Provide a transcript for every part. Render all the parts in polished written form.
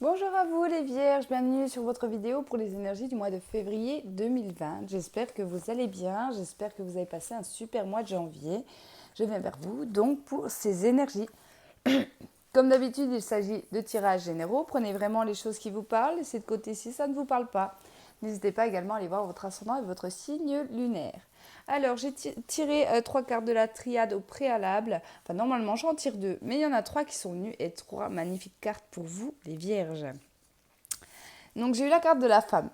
Bonjour à vous les Vierges, bienvenue sur votre vidéo pour les énergies du mois de février 2020. J'espère que vous allez bien, j'espère que vous avez passé un super mois de janvier. Je viens vers vous donc pour ces énergies. Comme d'habitude, il s'agit de tirages généraux. Prenez vraiment les choses qui vous parlent, laissez de côté si ça ne vous parle pas. N'hésitez pas également à aller voir votre ascendant et votre signe lunaire. Alors, j'ai tiré 3 cartes de la triade au préalable. Enfin, normalement, j'en tire 2, mais il y en a 3 qui sont venues et 3 magnifiques cartes pour vous, les vierges. Donc, j'ai eu la carte de la femme.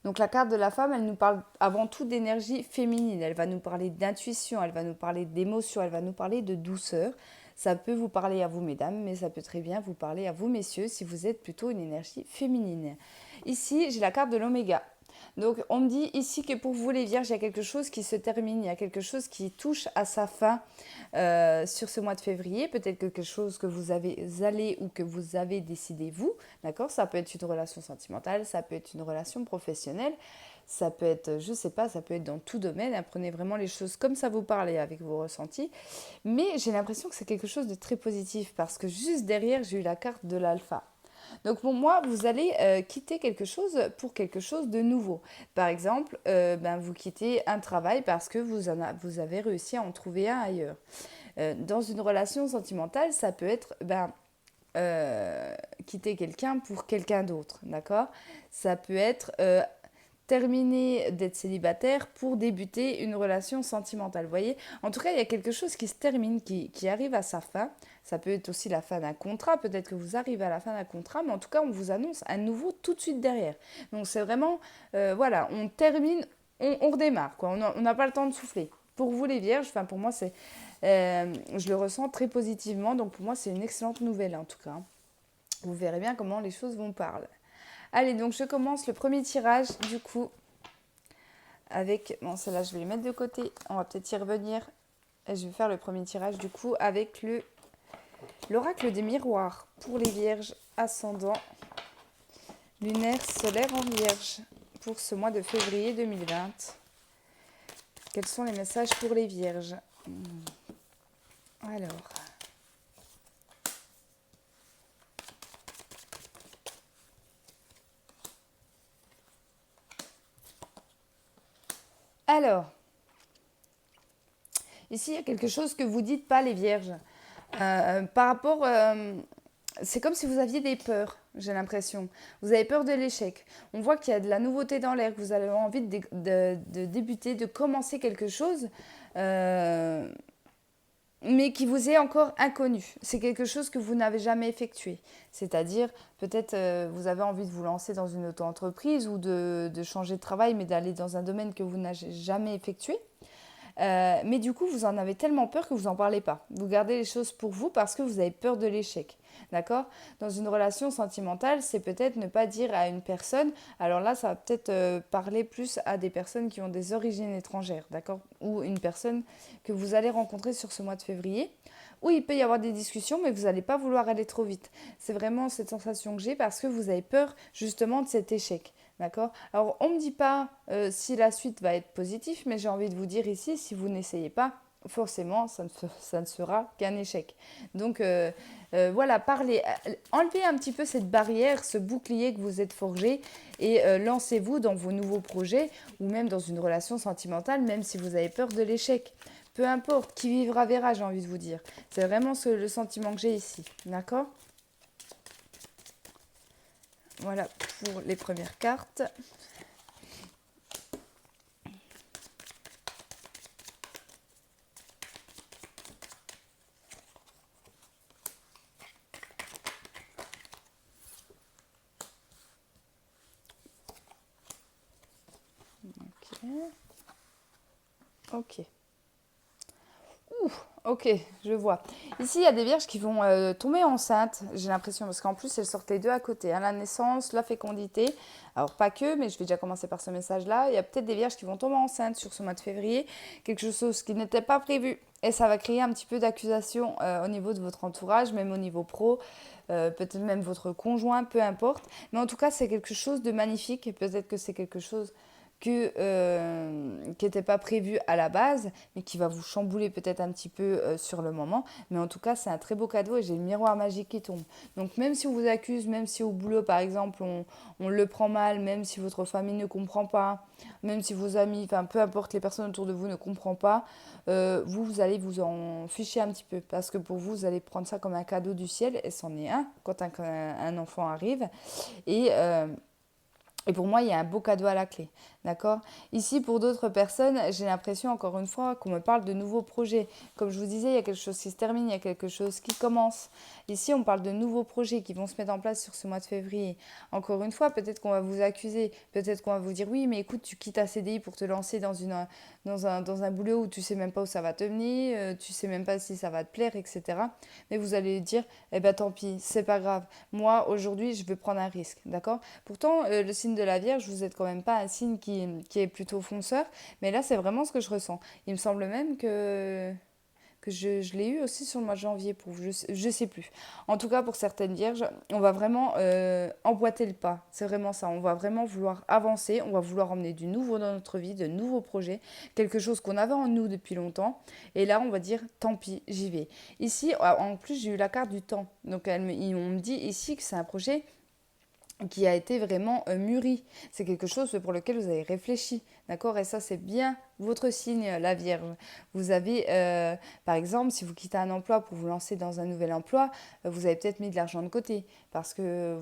Donc, la carte de la femme, elle nous parle avant tout d'énergie féminine. Elle va nous parler d'intuition, elle va nous parler d'émotion, elle va nous parler de douceur. Ça peut vous parler à vous, mesdames, mais ça peut très bien vous parler à vous, messieurs, si vous êtes plutôt une énergie féminine. Ici, j'ai la carte de l'oméga. Donc, on me dit ici que pour vous, les vierges, il y a quelque chose qui se termine, il y a quelque chose qui touche à sa fin sur ce mois de février. Peut-être quelque chose que vous avez allé ou que vous avez décidé vous, d'accord. Ça peut être une relation sentimentale, ça peut être une relation professionnelle, ça peut être, je sais pas, ça peut être dans tout domaine. Prenez vraiment les choses comme ça vous parle et avec vos ressentis. Mais j'ai l'impression que c'est quelque chose de très positif parce que juste derrière, j'ai eu la carte de l'alpha. Donc pour moi, vous allez quitter quelque chose pour quelque chose de nouveau. Par exemple, vous quittez un travail parce que vous avez réussi à en trouver un ailleurs. Dans une relation sentimentale, ça peut être quitter quelqu'un pour quelqu'un d'autre, d'accord. Ça peut être terminer d'être célibataire pour débuter une relation sentimentale. Vous voyez, en tout cas, il y a quelque chose qui se termine, qui arrive à sa fin. Ça peut être aussi la fin d'un contrat. Peut-être que vous arrivez à la fin d'un contrat, mais en tout cas, on vous annonce un nouveau tout de suite derrière. Donc, c'est vraiment, voilà, on termine, on redémarre, quoi. On n'a pas le temps de souffler. Pour vous, les vierges, enfin, pour moi, je le ressens très positivement. Donc, pour moi, c'est une excellente nouvelle, en tout cas. Vous verrez bien comment les choses vont parler. Allez, donc je commence le premier tirage, du coup, avec... Bon, celle-là, je vais les mettre de côté. On va peut-être y revenir. Et je vais faire le premier tirage, du coup, avec l'oracle des miroirs pour les vierges ascendant lunaire solaire en vierge pour ce mois de février 2020. Quels sont les messages pour les vierges? Alors... Alors, ici, il y a quelque chose que vous dites pas, les vierges. Par rapport... c'est comme si vous aviez des peurs, j'ai l'impression. Vous avez peur de l'échec. On voit qu'il y a de la nouveauté dans l'air, que vous avez envie de débuter, de commencer quelque chose, euh, mais qui vous est encore inconnu. C'est quelque chose que vous n'avez jamais effectué. C'est-à-dire, peut-être vous avez envie de vous lancer dans une auto-entreprise ou de changer de travail, mais d'aller dans un domaine que vous n'avez jamais effectué. Mais du coup, vous en avez tellement peur que vous n'en parlez pas. Vous gardez les choses pour vous parce que vous avez peur de l'échec. D'accord. Dans une relation sentimentale, c'est peut-être ne pas dire à une personne. Alors là, ça va peut-être parler plus à des personnes qui ont des origines étrangères. D'accord. Ou une personne que vous allez rencontrer sur ce mois de février. Où il peut y avoir des discussions, mais vous n'allez pas vouloir aller trop vite. C'est vraiment cette sensation que j'ai parce que vous avez peur justement de cet échec. D'accord. Alors, on ne me dit pas si la suite va être positive, mais j'ai envie de vous dire ici, si vous n'essayez pas, forcément, ça ne sera qu'un échec. Donc, voilà, parlez, enlevez un petit peu cette barrière, ce bouclier que vous êtes forgé et lancez-vous dans vos nouveaux projets ou même dans une relation sentimentale, même si vous avez peur de l'échec. Peu importe, qui vivra verra, j'ai envie de vous dire. C'est vraiment le sentiment que j'ai ici. D'accord. Voilà pour les premières cartes. Ok. Ok. Ouh, ok, je vois. Ici, il y a des vierges qui vont tomber enceintes, j'ai l'impression, parce qu'en plus, elles sortent les deux à côté, hein, la naissance, la fécondité. Alors, pas que, mais je vais déjà commencer par ce message-là. Il y a peut-être des vierges qui vont tomber enceintes sur ce mois de février, quelque chose qui n'était pas prévu. Et ça va créer un petit peu d'accusation au niveau de votre entourage, même au niveau pro, peut-être même votre conjoint, peu importe. Mais en tout cas, c'est quelque chose de magnifique et peut-être que c'est quelque chose qui n'était pas prévu à la base, mais qui va vous chambouler peut-être un petit peu sur le moment. Mais en tout cas, c'est un très beau cadeau et j'ai le miroir magique qui tombe. Donc même si on vous accuse, même si au boulot, par exemple, on le prend mal, même si votre famille ne comprend pas, même si vos amis, enfin peu importe les personnes autour de vous ne comprennent pas, vous allez vous en ficher un petit peu. Parce que pour vous, vous allez prendre ça comme un cadeau du ciel, et c'en est un quand un enfant arrive. Et... et pour moi, il y a un beau cadeau à la clé, d'accord? Ici, pour d'autres personnes, j'ai l'impression, encore une fois, qu'on me parle de nouveaux projets. Comme je vous disais, il y a quelque chose qui se termine, il y a quelque chose qui commence. Ici, on parle de nouveaux projets qui vont se mettre en place sur ce mois de février. Encore une fois, peut-être qu'on va vous accuser, peut-être qu'on va vous dire, oui, mais écoute, tu quittes un CDI pour te lancer dans un boulot où tu sais même pas où ça va te mener, tu sais même pas si ça va te plaire, etc. Mais vous allez dire, eh ben tant pis, c'est pas grave. Moi, aujourd'hui, je veux prendre un risque, d'accord? Pourtant, le signe de la Vierge, vous n'êtes quand même pas un signe qui est plutôt fonceur, mais là, c'est vraiment ce que je ressens. Il me semble même que je l'ai eu aussi sur le mois de janvier, pour, je sais plus. En tout cas, pour certaines vierges, on va vraiment emboîter le pas. C'est vraiment ça. On va vraiment vouloir avancer, on va vouloir emmener du nouveau dans notre vie, de nouveaux projets, quelque chose qu'on avait en nous depuis longtemps. Et là, on va dire, tant pis, j'y vais. Ici, en plus, j'ai eu la carte du temps. Donc, on me dit ici que c'est un projet qui a été vraiment mûri. C'est quelque chose pour lequel vous avez réfléchi, d'accord? Et ça, c'est bien votre signe, la Vierge. Vous avez, par exemple, si vous quittez un emploi pour vous lancer dans un nouvel emploi, vous avez peut-être mis de l'argent de côté parce que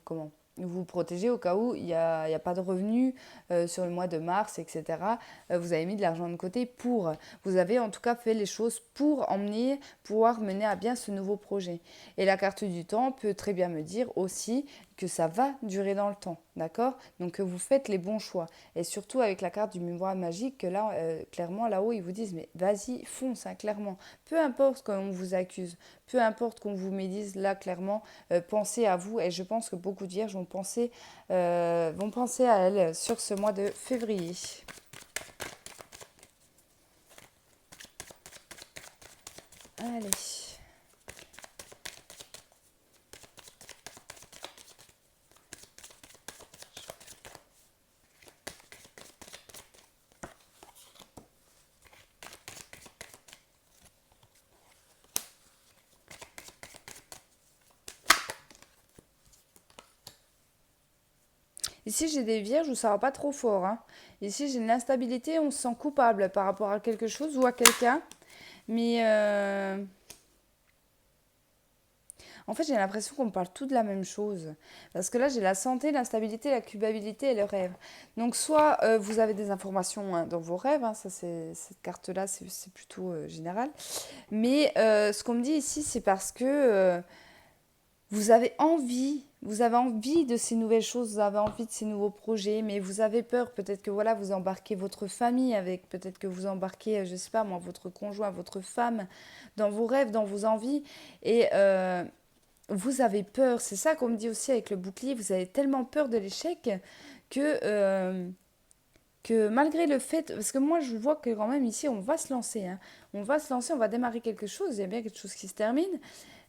comment? Vous protégez au cas où il n'y a pas de revenus sur le mois de mars, etc. Vous avez mis de l'argent de côté pour. Vous avez en tout cas fait les choses pour pouvoir mener à bien ce nouveau projet. Et la carte du temps peut très bien me dire aussi que ça va durer dans le temps, d'accord? Donc que vous faites les bons choix. Et surtout avec la carte du miroir magique, que là, clairement, là-haut, ils vous disent, mais vas-y, fonce, hein, clairement. Peu importe qu'on vous accuse, peu importe qu'on vous médise, là, clairement, pensez à vous. Et je pense que beaucoup de vierges vont penser à elles sur ce mois de février. Allez. Ici, j'ai des vierges où ça va pas trop fort, hein. Ici, j'ai une instabilité, on se sent coupable par rapport à quelque chose ou à quelqu'un. Mais en fait, j'ai l'impression qu'on me parle tout de la même chose. Parce que là, j'ai la santé, l'instabilité, la culpabilité et le rêve. Donc, soit vous avez des informations hein, dans vos rêves, hein, ça, cette carte-là, c'est plutôt général. Mais ce qu'on me dit ici, c'est parce que vous avez envie de ces nouvelles choses, vous avez envie de ces nouveaux projets, mais vous avez peur. Peut-être que voilà, vous embarquez votre famille avec, peut-être que vous embarquez, je sais pas moi, votre conjoint, votre femme, dans vos rêves, dans vos envies. Et vous avez peur. C'est ça qu'on me dit aussi avec le bouclier. Vous avez tellement peur de l'échec que malgré le fait, parce que moi je vois que quand même ici on va se lancer, hein. On va se lancer, on va démarrer quelque chose, il y a bien quelque chose qui se termine,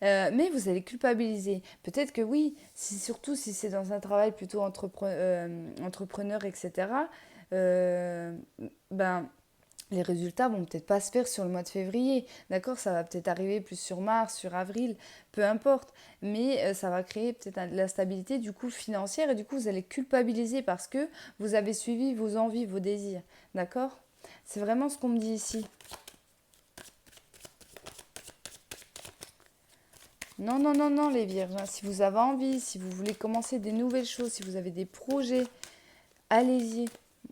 mais vous allez culpabiliser. Peut-être que oui, surtout si c'est dans un travail plutôt entrepreneur, etc., euh, ben, les résultats vont peut-être pas se faire sur le mois de février, d'accord? Ça va peut-être arriver plus sur mars, sur avril, peu importe. Mais ça va créer peut-être de la stabilité du coup financière et du coup vous allez culpabiliser parce que vous avez suivi vos envies, vos désirs, d'accord? C'est vraiment ce qu'on me dit ici. Non, non, non, non, les vierges, hein. Si vous avez envie, si vous voulez commencer des nouvelles choses, si vous avez des projets, allez-y.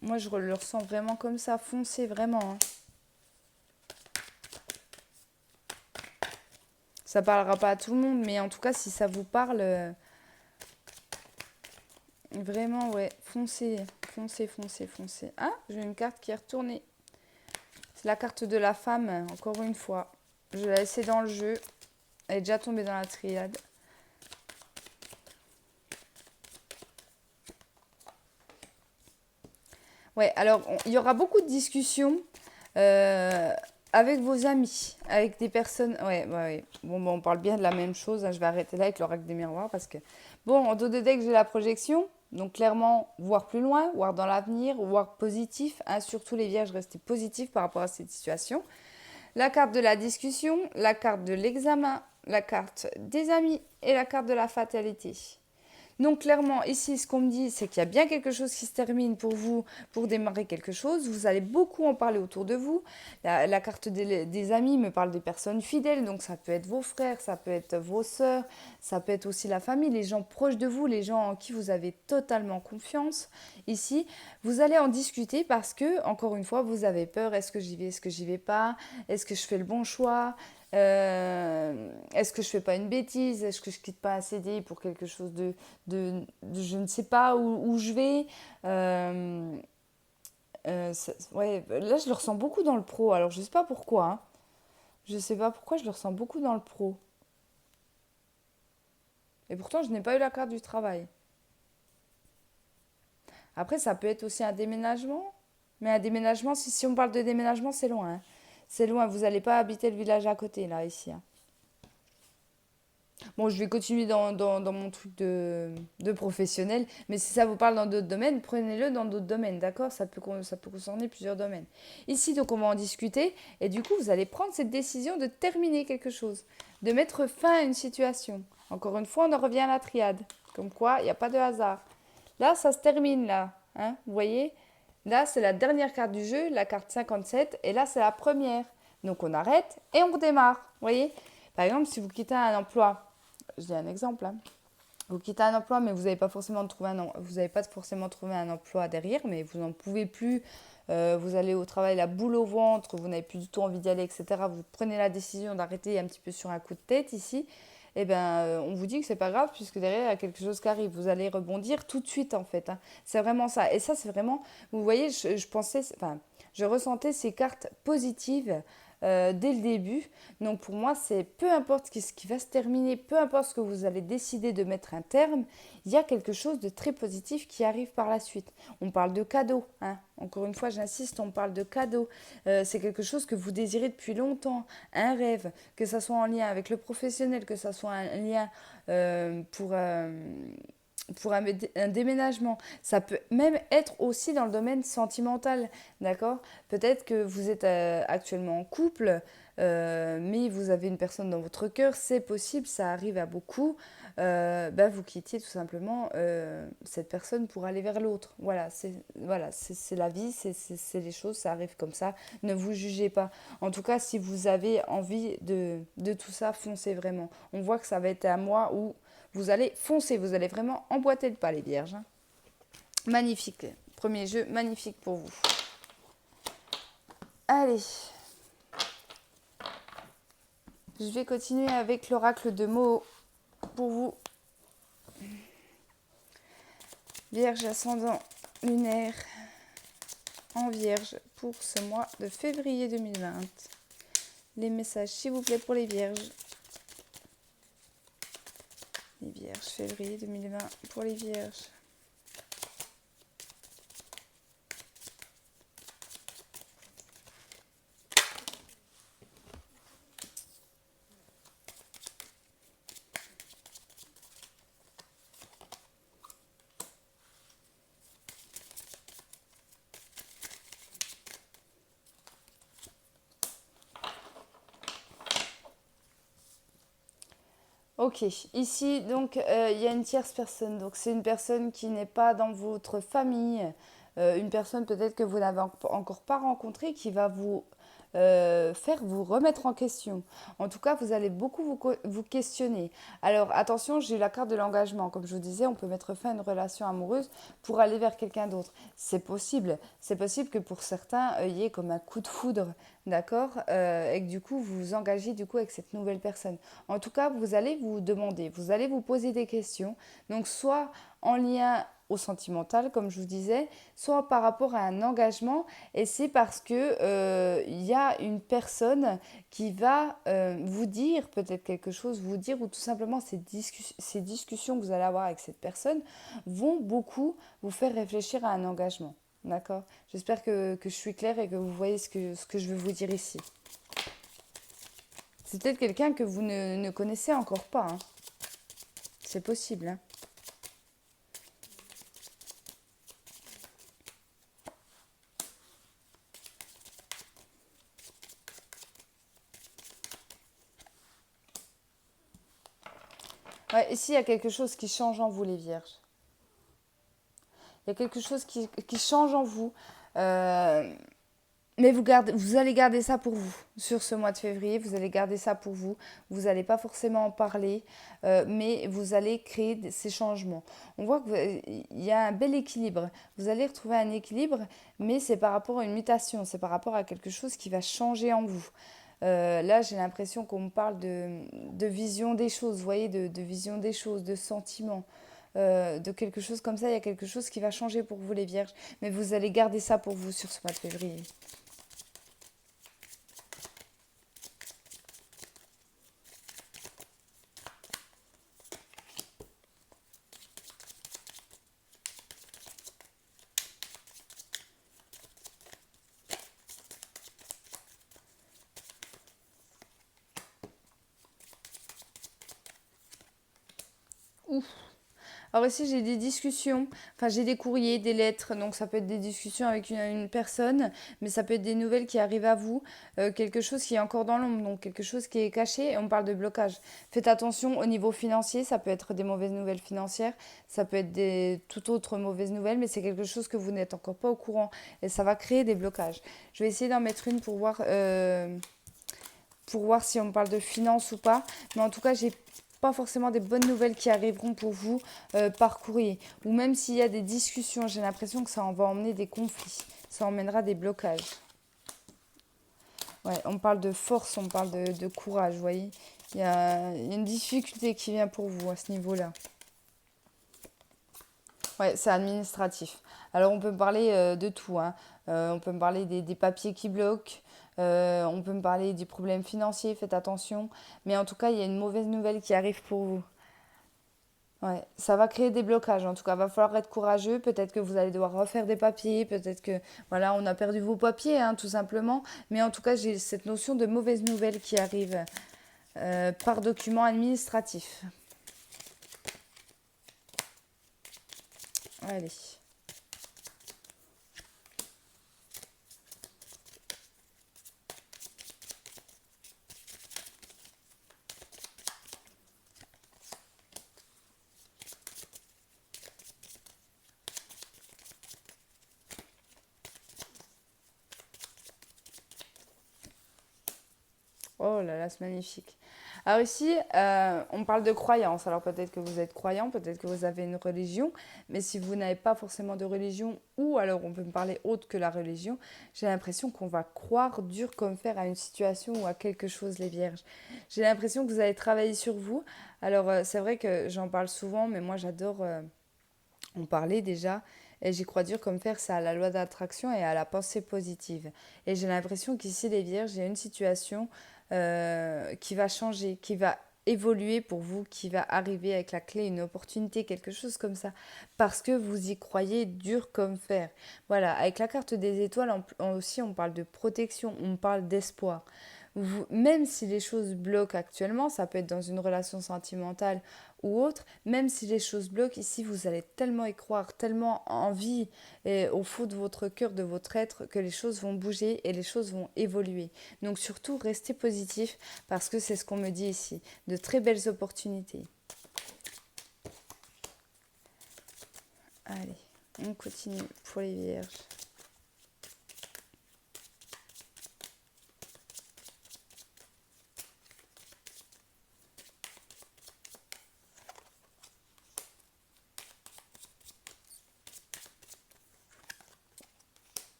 Moi, je le ressens vraiment comme ça. Foncez vraiment, hein. Ça parlera pas à tout le monde, mais en tout cas, si ça vous parle, vraiment, ouais, foncez, foncez, foncez, foncez. Ah, j'ai une carte qui est retournée. C'est la carte de la femme, encore une fois. Je l'ai laissée dans le jeu. Elle est déjà tombée dans la triade. Ouais, alors, il y aura beaucoup de discussions euh, avec vos amis, avec des personnes... Ouais, ouais, ouais. Bon, on parle bien de la même chose, hein. Je vais arrêter là avec l'oracle des miroirs parce que... Bon, en dos de deck, j'ai la projection. Donc clairement, voir plus loin, voir dans l'avenir, voir positif. Hein, surtout les vierges, restez positifs par rapport à cette situation. La carte de la discussion, la carte de l'examen, la carte des amis et la carte de la fatalité. Donc clairement, ici, ce qu'on me dit, c'est qu'il y a bien quelque chose qui se termine pour vous, pour démarrer quelque chose. Vous allez beaucoup en parler autour de vous. La carte des amis me parle des personnes fidèles, donc ça peut être vos frères, ça peut être vos sœurs, ça peut être aussi la famille, les gens proches de vous, les gens en qui vous avez totalement confiance. Ici, vous allez en discuter parce que, encore une fois, vous avez peur. Est-ce que j'y vais, est-ce que j'y vais pas? Est-ce que je fais le bon choix? Est-ce que je fais pas une bêtise? Est-ce que je quitte pas un CDI pour quelque chose de je ne sais pas où je vais? Ouais, là je le ressens beaucoup dans le pro. Alors je sais pas pourquoi. Hein. Je sais pas pourquoi je le ressens beaucoup dans le pro. Et pourtant je n'ai pas eu la carte du travail. Après ça peut être aussi un déménagement. Mais un déménagement, si on parle de déménagement, c'est loin. Hein. C'est loin. Vous n'allez pas habiter le village à côté là ici. Hein. Bon, je vais continuer dans mon truc de professionnel, mais si ça vous parle dans d'autres domaines, prenez-le dans d'autres domaines, d'accord? Ça peut concerner plusieurs domaines. Ici, donc, on va en discuter, et du coup, vous allez prendre cette décision de terminer quelque chose, de mettre fin à une situation. Encore une fois, on en revient à la triade, comme quoi, il n'y a pas de hasard. Là, ça se termine, là, hein, vous voyez? Là, c'est la dernière carte du jeu, la carte 57, et là, c'est la première. Donc, on arrête et on redémarre, vous voyez? Par exemple, si vous quittez un emploi, je dis un exemple, hein. Vous quittez un emploi, mais vous n'avez pas forcément trouvé vous n'avez pas forcément trouvé un emploi derrière, mais vous n'en pouvez plus. Vous allez au travail la boule au ventre, vous n'avez plus du tout envie d'y aller, etc. Vous prenez la décision d'arrêter un petit peu sur un coup de tête ici. Eh bien, on vous dit que c'est pas grave puisque derrière il y a quelque chose qui arrive. Vous allez rebondir tout de suite en fait. Hein. C'est vraiment ça. Et ça, c'est vraiment. Vous voyez, je pensais, enfin, je ressentais ces cartes positives dès le début. Donc pour moi, c'est peu importe ce qui va se terminer, peu importe ce que vous allez décider de mettre un terme, il y a quelque chose de très positif qui arrive par la suite. On parle de cadeaux, hein. Encore une fois, j'insiste, on parle de cadeaux. C'est quelque chose que vous désirez depuis longtemps, un rêve, que ça soit en lien avec le professionnel, que ça soit un lien pour un déménagement. Ça peut même être aussi dans le domaine sentimental, d'accord? Peut-être que vous êtes actuellement en couple, mais vous avez une personne dans votre cœur, c'est possible, ça arrive à beaucoup. Vous quittiez tout simplement cette personne pour aller vers l'autre. C'est la vie, c'est les choses, ça arrive comme ça. Ne vous jugez pas. En tout cas, si vous avez envie de tout ça, foncez vraiment. On voit que ça va être à moi où vous allez foncer, vous allez vraiment emboîter le pas, les vierges. Hein. Magnifique. Premier jeu, magnifique pour vous. Allez. Je vais continuer avec l'oracle de mots pour vous. Vierge ascendant lunaire en vierge pour ce mois de février 2020. Les messages, s'il vous plaît, pour les vierges. Les vierges, février 2020 pour les vierges. Ok, ici donc il y a une tierce personne, donc c'est une personne qui n'est pas dans votre famille, une personne peut-être que vous n'avez encore pas rencontrée qui va vous faire vous remettre en question. En tout cas, vous allez beaucoup vous questionner. Alors attention, j'ai eu la carte de l'engagement. Comme je vous disais, on peut mettre fin à une relation amoureuse pour aller vers quelqu'un d'autre. C'est possible. C'est possible que pour certains, il y ait comme un coup de foudre, d'accord, et que du coup, vous vous engagez du coup avec cette nouvelle personne. En tout cas, vous allez vous demander, vous allez vous poser des questions. Donc soit en lien au sentimental, comme je vous disais, soit par rapport à un engagement, et c'est parce que y a une personne qui va vous dire peut-être quelque chose, vous dire, ou tout simplement ces discussions que vous allez avoir avec cette personne vont beaucoup vous faire réfléchir à un engagement. D'accord? J'espère que je suis claire et que vous voyez ce que je veux vous dire ici. C'est peut-être quelqu'un que vous ne connaissez encore pas. Hein. C'est possible. Hein. Ouais, ici, il y a quelque chose qui change en vous, les vierges. Il y a quelque chose qui change en vous. Euh, Mais vous allez garder ça pour vous. Sur ce mois de février, vous allez garder ça pour vous. Vous n'allez pas forcément en parler, mais vous allez créer ces changements. On voit qu'il y a un bel équilibre. Vous allez retrouver un équilibre, mais c'est par rapport à une mutation, c'est par rapport à quelque chose qui va changer en vous. Là, j'ai l'impression qu'on me parle de vision des choses, vous voyez, de vision des choses, de sentiments, de quelque chose comme ça. Il y a quelque chose qui va changer pour vous, les vierges, mais vous allez garder ça pour vous sur ce mois de février. Ouf. Alors ici, j'ai des discussions, enfin j'ai des courriers, des lettres, donc ça peut être des discussions avec une personne, mais ça peut être des nouvelles qui arrivent à vous, quelque chose qui est encore dans l'ombre, donc quelque chose qui est caché, et on parle de blocage. Faites attention au niveau financier, ça peut être des mauvaises nouvelles financières, ça peut être des tout autres mauvaises nouvelles, mais c'est quelque chose que vous n'êtes encore pas au courant, et ça va créer des blocages. Je vais essayer d'en mettre une pour voir si on parle de finances ou pas. Mais en tout cas, j'ai pas forcément des bonnes nouvelles qui arriveront pour vous par courrier. Ou même s'il y a des discussions, j'ai l'impression que ça en va emmener des conflits. Ça emmènera des blocages. Ouais, on parle de force, on parle de courage, vous voyez. Il y a une difficulté qui vient pour vous à ce niveau-là. Ouais, c'est administratif. Alors on peut me parler de tout, hein. On peut me parler des papiers qui bloquent. On peut me parler des problèmes financiers, faites attention. Mais en tout cas, il y a une mauvaise nouvelle qui arrive pour vous. Ouais, ça va créer des blocages. En tout cas, il va falloir être courageux. Peut-être que vous allez devoir refaire des papiers. Peut-être que, voilà, on a perdu vos papiers, hein, tout simplement. Mais en tout cas, j'ai cette notion de mauvaise nouvelle qui arrive par document administratif. Allez. Oh là là, c'est magnifique. Alors ici, on parle de croyance. Alors peut-être que vous êtes croyant, peut-être que vous avez une religion, mais si vous n'avez pas forcément de religion, ou alors on peut me parler autre que la religion, j'ai l'impression qu'on va croire dur comme fer à une situation ou à quelque chose, les vierges. J'ai l'impression que vous allez travailler sur vous. Alors c'est vrai que j'en parle souvent, mais moi j'adore en parler déjà. Et j'y crois dur comme fer, c'est à la loi d'attraction et à la pensée positive. Et j'ai l'impression qu'ici, les vierges, il y a une situation qui va changer, qui va évoluer pour vous, qui va arriver avec la clé, une opportunité, quelque chose comme ça, parce que vous y croyez dur comme fer. Voilà, avec la carte des étoiles aussi, on parle de protection, on parle d'espoir. Même si les choses bloquent actuellement, ça peut être dans une relation sentimentale ou autre, même si les choses bloquent, ici vous allez tellement y croire, tellement en vie et au fond de votre cœur, de votre être, que les choses vont bouger et les choses vont évoluer. Donc surtout, restez positif parce que c'est ce qu'on me dit ici. De très belles opportunités. Allez, on continue pour les vierges.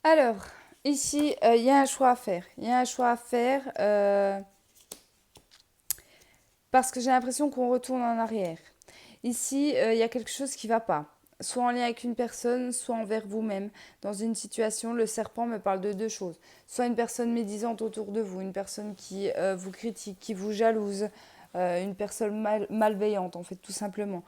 Alors, ici, il y a un choix à faire. Il y a un choix à faire parce que j'ai l'impression qu'on retourne en arrière. Ici, il y a quelque chose qui ne va pas. Soit en lien avec une personne, soit envers vous-même. Dans une situation, le serpent me parle de deux choses. Soit une personne médisante autour de vous, une personne qui vous critique, qui vous jalouse, une personne malveillante, en fait, tout simplement.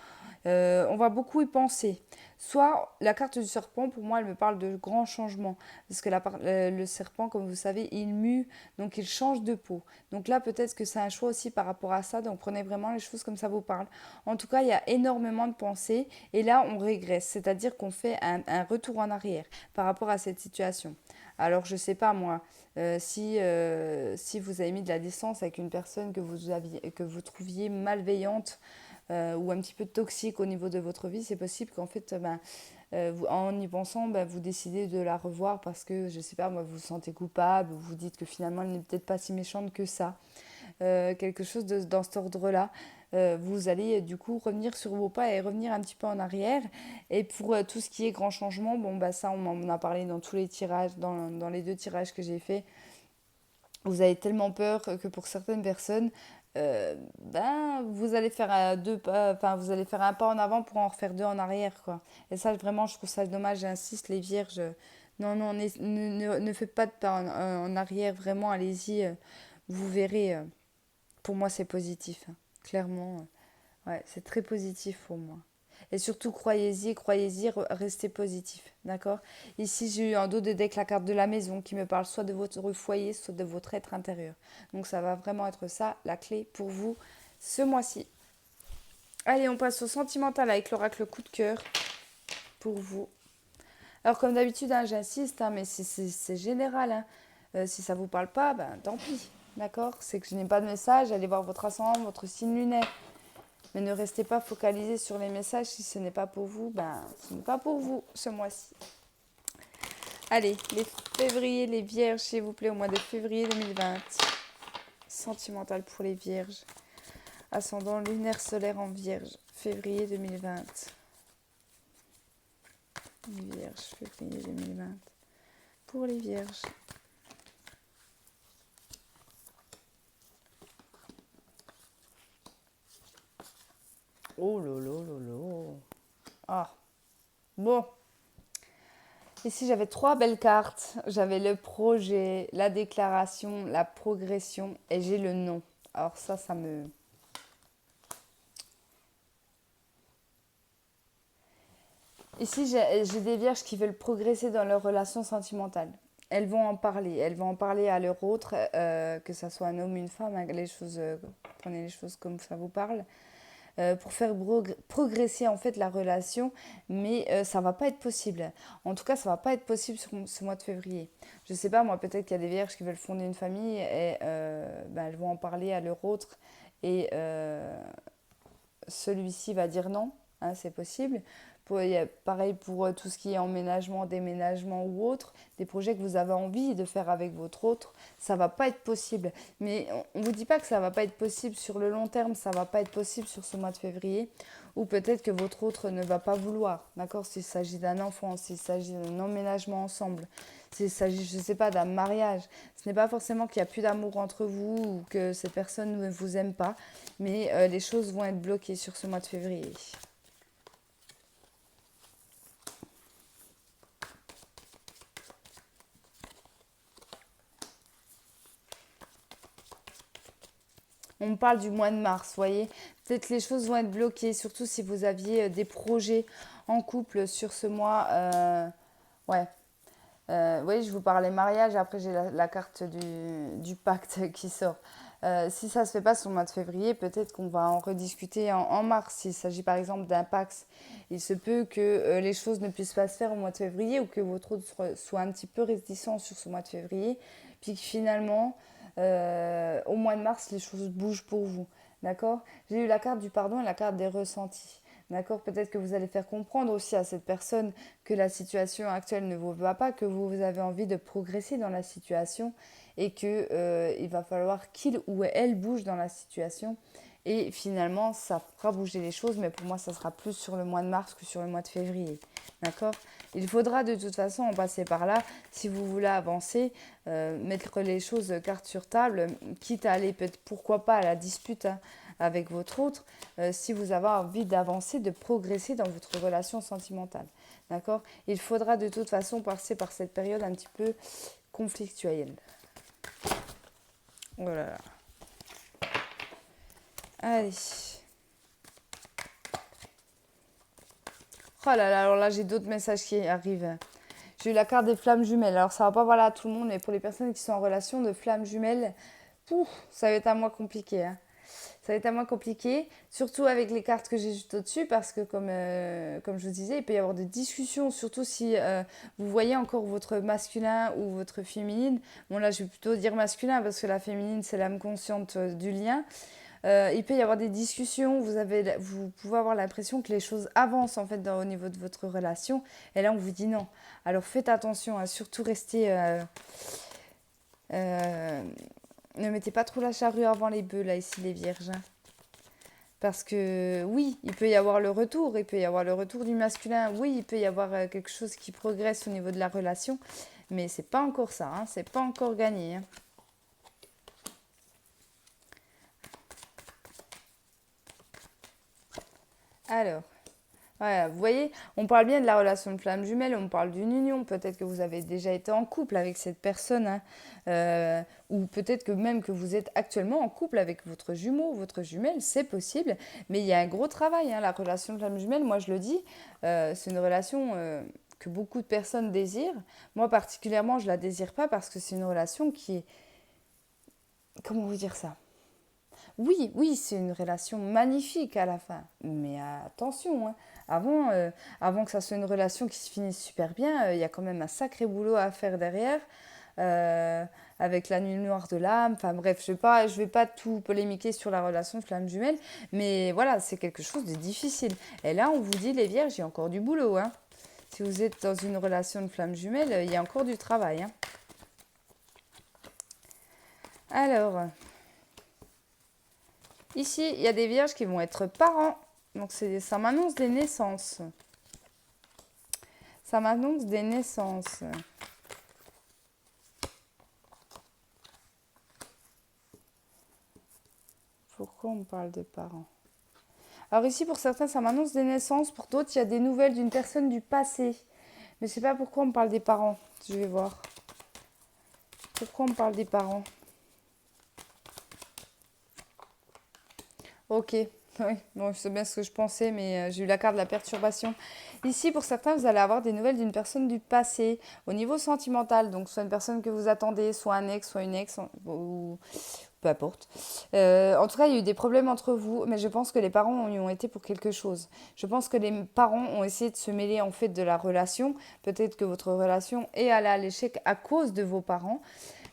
On va beaucoup y penser. Soit la carte du serpent, pour moi, elle me parle de grands changements. Parce que le serpent, comme vous savez, il mue, donc il change de peau. Donc là, peut-être que c'est un choix aussi par rapport à ça. Donc prenez vraiment les choses comme ça vous parle. En tout cas, il y a énormément de pensées. Et là, on régresse. C'est-à-dire qu'on fait un retour en arrière par rapport à cette situation. Alors, je sais pas moi, si vous avez mis de la distance avec une personne que vous trouviez malveillante ou un petit peu toxique au niveau de votre vie, c'est possible qu'en fait, en y pensant, vous décidez de la revoir parce que, je sais pas, moi, vous vous sentez coupable, ou vous dites que finalement, elle n'est peut-être pas si méchante que ça. Quelque chose dans cet ordre-là. Vous allez du coup revenir sur vos pas et revenir un petit peu en arrière. Et pour tout ce qui est grand changement, bon, ça, on en a parlé dans tous les tirages, dans les 2 tirages que j'ai fait. Vous avez tellement peur que pour certaines personnes, vous allez faire deux pas, enfin, vous allez faire un pas en avant pour en refaire 2 en arrière, quoi. Et ça, vraiment, je trouve ça dommage. J'insiste, les vierges, non, non, ne faites pas de pas en arrière, vraiment, allez-y, vous verrez. Pour moi, c'est positif, hein. Clairement, ouais, c'est très positif pour moi. Et surtout, croyez-y, restez positif, d'accord? Ici, j'ai eu en dos de deck la carte de la maison qui me parle soit de votre foyer, soit de votre être intérieur. Donc, ça va vraiment être ça, la clé pour vous ce mois-ci. Allez, on passe au sentimental avec l'oracle coup de cœur pour vous. Alors, comme d'habitude, hein, j'insiste, hein, mais c'est général, hein. Si ça ne vous parle pas, tant pis, d'accord? C'est que je n'ai pas de message, allez voir votre ascendant, votre signe lunaire. Mais ne restez pas focalisé sur les messages. Si ce n'est pas pour vous, ce n'est pas pour vous ce mois-ci. Allez, les février, les vierges, s'il vous plaît, au mois de février 2020. Sentimental pour les vierges. Ascendant lunaire solaire en vierge. Février 2020. Vierge, février 2020. Pour les vierges. Oh lolo lolo. Ah. Bon. Ici, j'avais 3 belles cartes. J'avais le projet, la déclaration, la progression et j'ai le non. Alors ça me... Ici, j'ai des vierges qui veulent progresser dans leur relation sentimentale. Elles vont en parler. Elles vont en parler à leur autre, que ce soit un homme ou une femme. Hein, prenez les choses comme ça vous parle. Pour faire progresser en fait la relation, mais ça va pas être possible. En tout cas, ça va pas être possible sur ce mois de février. Je sais pas, moi peut-être qu'il y a des vierges qui veulent fonder une famille et elles vont en parler à leur autre et celui-ci va dire non, hein, c'est possible. Pareil pour tout ce qui est emménagement, déménagement ou autre, des projets que vous avez envie de faire avec votre autre, ça va pas être possible. Mais on ne vous dit pas que ça va pas être possible sur le long terme, ça va pas être possible sur ce mois de février, ou peut-être que votre autre ne va pas vouloir, d'accord? S'il s'agit d'un enfant, s'il s'agit d'un emménagement ensemble, s'il s'agit, je ne sais pas, d'un mariage, ce n'est pas forcément qu'il n'y a plus d'amour entre vous ou que cette personne ne vous aime pas, mais les choses vont être bloquées sur ce mois de février. On me parle du mois de mars, vous voyez. Peut-être que les choses vont être bloquées, surtout si vous aviez des projets en couple sur ce mois. Ouais. Oui, je vous parlais mariage, après j'ai la carte du pacte qui sort. Si ça ne se fait pas sur le mois de février, peut-être qu'on va en rediscuter en mars. S'il s'agit par exemple d'un Pax, il se peut que les choses ne puissent pas se faire au mois de février ou que votre autre soit un petit peu réticent sur ce mois de février, puis que finalement, au mois de mars, les choses bougent pour vous. D'accord? J'ai eu la carte du pardon et la carte des ressentis. D'accord? Peut-être que vous allez faire comprendre aussi à cette personne que la situation actuelle ne vous va pas, que vous avez envie de progresser dans la situation et que il va falloir qu'il ou elle bouge dans la situation. Et finalement, ça fera bouger les choses, mais pour moi, ça sera plus sur le mois de mars que sur le mois de février. D'accord? Il faudra de toute façon en passer par là si vous voulez avancer, mettre les choses carte sur table, quitte à aller peut-être pourquoi pas à la dispute, hein, avec votre autre, si vous avez envie d'avancer, de progresser dans votre relation sentimentale. D'accord? Il faudra de toute façon passer par cette période un petit peu conflictuelle. Oh là là. Allez. Oh là là, alors là j'ai d'autres messages qui arrivent. J'ai eu la carte des flammes jumelles. Alors ça va pas parler à tout le monde, mais pour les personnes qui sont en relation de flammes jumelles, ça va être un mois compliqué, hein. Ça va être un mois compliqué, surtout avec les cartes que j'ai juste au-dessus, parce que comme je vous disais, il peut y avoir des discussions, surtout si vous voyez encore votre masculin ou votre féminine. Bon là, je vais plutôt dire masculin, parce que la féminine, c'est l'âme consciente du lien. Il peut y avoir des discussions, vous pouvez avoir l'impression que les choses avancent en fait au niveau de votre relation, et là on vous dit non. Alors faites attention, à surtout rester... ne mettez pas trop la charrue avant les bœufs, là, ici, les vierges. Hein. Parce que, oui, il peut y avoir le retour. Il peut y avoir le retour du masculin. Oui, il peut y avoir quelque chose qui progresse au niveau de la relation. Mais c'est pas encore ça. Hein. C'est pas encore gagné. Hein. Alors, voilà, vous voyez, on parle bien de la relation de flamme jumelle, on parle d'une union. Peut-être que vous avez déjà été en couple avec cette personne, hein, ou peut-être que même que vous êtes actuellement en couple avec votre jumeau, votre jumelle, c'est possible. Mais il y a un gros travail, hein, la relation de flamme jumelle, moi je le dis, c'est une relation que beaucoup de personnes désirent. Moi particulièrement, je ne la désire pas parce que c'est une relation qui est... Comment vous dire ça? Oui, oui, c'est une relation magnifique à la fin. Mais attention, hein, avant que ça soit une relation qui se finisse super bien, il y a quand même un sacré boulot à faire derrière, euh, avec la nuit noire de l'âme. Enfin bref, je vais pas tout polémiquer sur la relation flamme jumelle, mais voilà, c'est quelque chose de difficile. Et là, on vous dit, les vierges, il y a encore du boulot. Hein. Si vous êtes dans une relation de flamme jumelle, il y a encore du travail. Hein. Alors... Ici, il y a des vierges qui vont être parents. Donc, ça m'annonce des naissances. Ça m'annonce des naissances. Pourquoi on me parle de parents? Alors ici, pour certains, ça m'annonce des naissances. Pour d'autres, il y a des nouvelles d'une personne du passé. Mais je ne sais pas pourquoi on me parle des parents. Je vais voir. Pourquoi on me parle des parents? Ok, oui, bon, c'est bien ce que je pensais, mais j'ai eu la carte de la perturbation. Ici, pour certains, vous allez avoir des nouvelles d'une personne du passé, au niveau sentimental, donc soit une personne que vous attendez, soit un ex, soit une ex, ou peu importe. En tout cas, il y a eu des problèmes entre vous, mais je pense que les parents y ont été pour quelque chose. Je pense que les parents ont essayé de se mêler en fait de la relation. Peut-être que votre relation est allée à l'échec à cause de vos parents.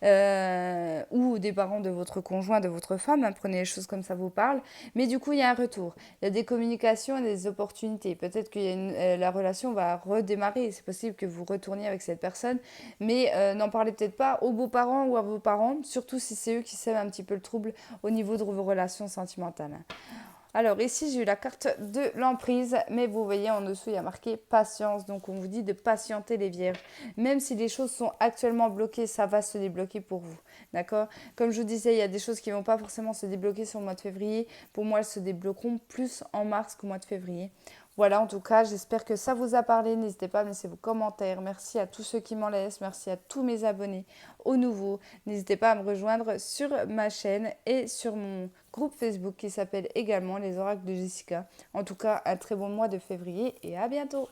Ou des parents de votre conjoint, de votre femme, hein, prenez les choses comme ça vous parle. Mais du coup, il y a un retour. Il y a des communications et des opportunités. Peut-être que la relation va redémarrer. C'est possible que vous retourniez avec cette personne, mais n'en parlez peut-être pas aux beaux-parents ou à vos parents, surtout si c'est eux qui sèment un petit peu le trouble au niveau de vos relations sentimentales. Alors ici, j'ai eu la carte de l'emprise, mais vous voyez en dessous, il y a marqué patience. Donc on vous dit de patienter les vierges. Même si les choses sont actuellement bloquées, ça va se débloquer pour vous. D'accord? Comme je vous disais, il y a des choses qui ne vont pas forcément se débloquer sur le mois de février. Pour moi, elles se débloqueront plus en mars qu'au mois de février. Voilà, en tout cas, j'espère que ça vous a parlé. N'hésitez pas à me laisser vos commentaires. Merci à tous ceux qui m'en laissent. Merci à tous mes abonnés, aux nouveaux. N'hésitez pas à me rejoindre sur ma chaîne et sur mon groupe Facebook qui s'appelle également Les Oracles de Jessica. En tout cas, un très bon mois de février et à bientôt.